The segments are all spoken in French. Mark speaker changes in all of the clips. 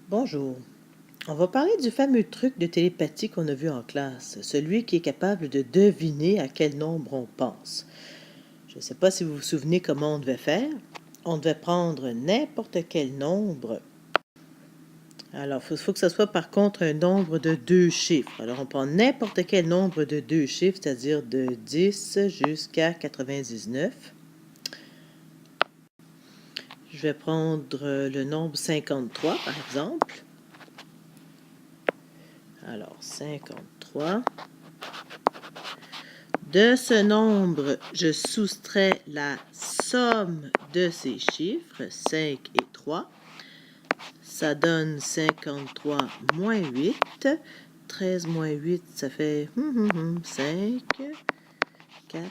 Speaker 1: Bonjour. On va parler du fameux truc de télépathie qu'on a vu en classe, celui qui est capable de deviner à quel nombre on pense. Je ne sais pas si vous vous souvenez comment on devait faire. On devait prendre n'importe quel nombre. Alors, il faut que ce soit par contre un nombre de deux chiffres. Alors, on prend n'importe quel nombre de deux chiffres, c'est-à-dire de 10 jusqu'à 99. Je vais prendre le nombre 53, par exemple. Alors, 53. De ce nombre, je soustrais la somme de ces chiffres, 5 et 3. Ça donne 53 moins 8. 13 moins 8, ça fait 5, 4,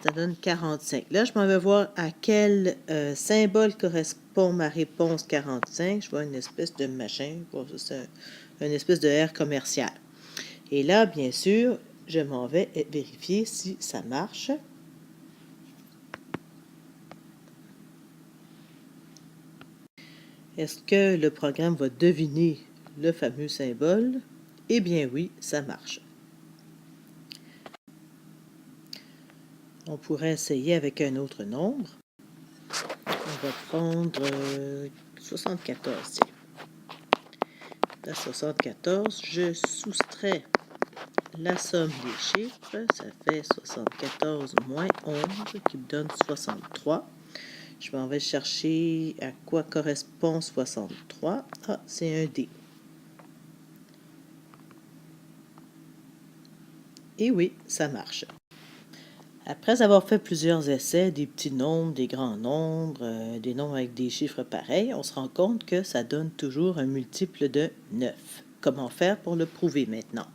Speaker 1: ça donne 45. Là, je m'en vais voir à quel symbole correspond ma réponse 45. Je vois une espèce de machin, c'est une espèce de R commercial. Et là, bien sûr, je m'en vais vérifier si ça marche. Est-ce que le programme va deviner le fameux symbole? Eh bien oui, ça marche. On pourrait essayer avec un autre nombre. On va prendre 74. Tiens. Dans 74, je soustrais la somme des chiffres. Ça fait 74 moins 11 qui me donne 63. Je m'en vais chercher à quoi correspond 63. Ah, c'est un D. Et oui, ça marche. Après avoir fait plusieurs essais, des petits nombres, des grands nombres, des nombres avec des chiffres pareils, on se rend compte que ça donne toujours un multiple de 9. Comment faire pour le prouver maintenant?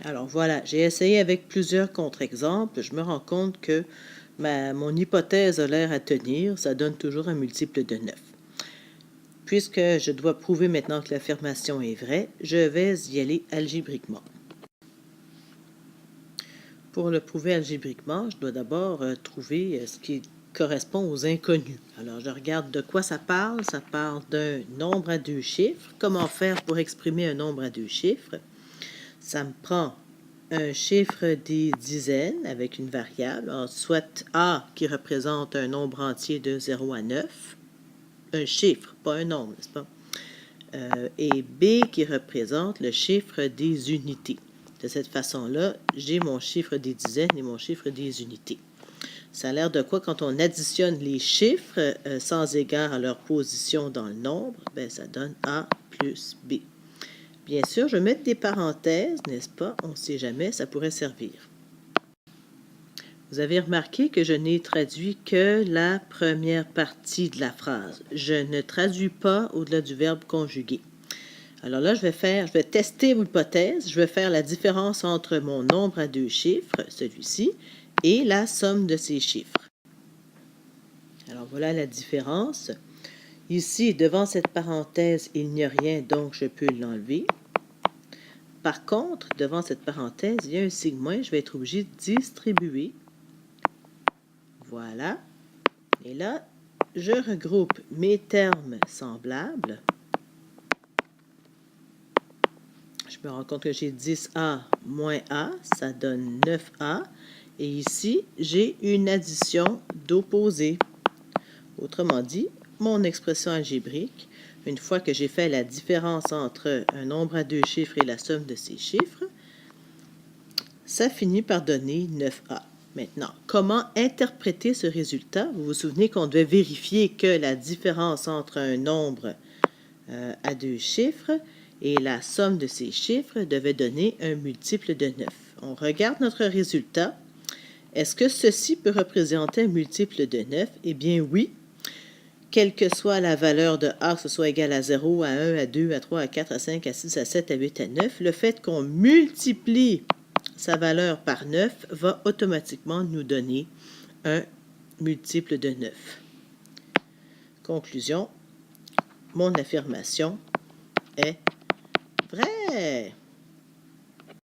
Speaker 1: Alors voilà, j'ai essayé avec plusieurs contre-exemples. Je me rends compte que mon hypothèse a l'air à tenir. Ça donne toujours un multiple de 9. Puisque je dois prouver maintenant que l'affirmation est vraie, je vais y aller algébriquement. Pour le prouver algébriquement, je dois d'abord trouver ce qui correspond aux inconnus. Alors, je regarde de quoi ça parle. Ça parle d'un nombre à deux chiffres. Comment faire pour exprimer un nombre à deux chiffres? Ça me prend un chiffre des dizaines avec une variable, soit A qui représente un nombre entier de 0 à 9, un chiffre, pas un nombre, n'est-ce pas? Et B qui représente le chiffre des unités. De cette façon-là, j'ai mon chiffre des dizaines et mon chiffre des unités. Ça a l'air de quoi quand on additionne les chiffres sans égard à leur position dans le nombre, ben, ça donne A plus B. Bien sûr, je vais mettre des parenthèses, n'est-ce pas? On ne sait jamais, ça pourrait servir. Vous avez remarqué que je n'ai traduit que la première partie de la phrase. Je ne traduis pas au-delà du verbe conjugué. Alors là, je vais tester l'hypothèse. Je vais faire la différence entre mon nombre à deux chiffres, celui-ci, et la somme de ces chiffres. Alors voilà la différence. Ici, devant cette parenthèse, il n'y a rien, donc je peux l'enlever. Par contre, devant cette parenthèse, il y a un signe moins. Je vais être obligé de distribuer. Voilà. Et là, je regroupe mes termes semblables. Je me rends compte que j'ai 10A moins A, ça donne 9A. Et ici, j'ai une addition d'opposés. Autrement dit, mon expression algébrique, une fois que j'ai fait la différence entre un nombre à deux chiffres et la somme de ces chiffres, ça finit par donner 9A. Maintenant, comment interpréter ce résultat? Vous vous souvenez qu'on devait vérifier que la différence entre un nombre à deux chiffres et la somme de ces chiffres devait donner un multiple de 9. On regarde notre résultat. Est-ce que ceci peut représenter un multiple de 9? Eh bien oui. Quelle que soit la valeur de A, que ce soit égal à 0, à 1, à 2, à 3, à 4, à 5, à 6, à 7, à 8, à 9, le fait qu'on multiplie sa valeur par 9 va automatiquement nous donner un multiple de 9. Conclusion, mon affirmation est vraie.